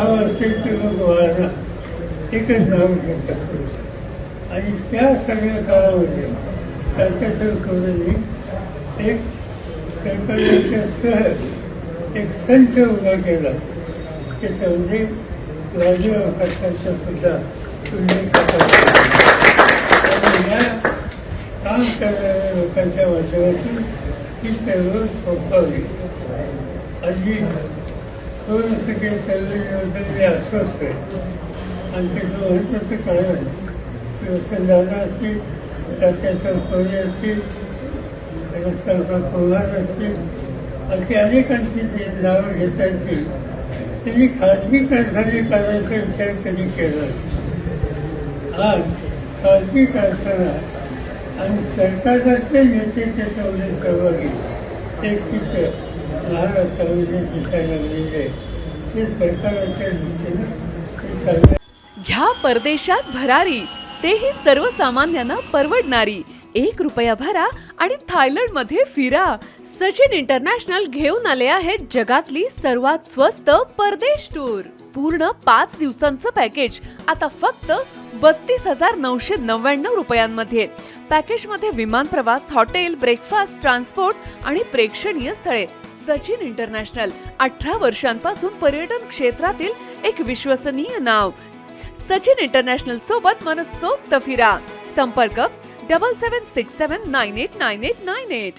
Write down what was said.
नाव असेल ते मग वारणा एकच नाव घेतात. आणि त्या सगळ्या काळामध्ये सरकार करून एक सरकारच्या सह एक संच उभा केला. त्याच्यामध्ये राज्य अवकाशाचा सुद्धा उल्लेख करतात. आणि या काम करणाऱ्या लोकांच्या माध्यमातून ही चळवळ फोफावली. आधी दोन सगळे चळवळीबद्दल मी अस्वस्थ आहे. आणि त्याचं महत्त्वाचं कारण वसंतदादा असतील, तात्यासाहेब कोल्हे असतील, रस्तासाहेब पवार असतील, अशी अनेकांची नावं घेता येतील. त्यांनी खाजगी कारखाने करायचा विचार कधी केला. आज खाजगी कारखाना आणि सरकारचे नेते त्याच्यामध्ये सहभागी एक तिथं महाराष्ट्रामध्ये दिसायला लागलेले आहे. ते सरकारच्या दृष्टीनं ते चाललं. घ्या परदेशात भरारी, तेही सर्वसामान्यांना परवडणारी. 1 रुपया भरा आणि थायलंड मध्ये फिरा. सचिन इंटरनॅशनल घेऊन आले आहेत जगातली सर्वात स्वस्त परदेश टूर. पूर्ण 5 दिवसांचं पॅकेज आता फक्त 32,999 रुपयांमध्ये. पॅकेज मध्ये विमान प्रवास, हॉटेल, ब्रेकफास्ट, ट्रान्सपोर्ट आणि प्रेक्षणीय स्थळे. सचिन इंटरनॅशनल 18 वर्षांपासून पर्यटन क्षेत्रातील एक विश्वसनीय नाव. सचिन इंटरनॅशनल सोबत मनसोक्त फिरा. संपर्क 7767989898.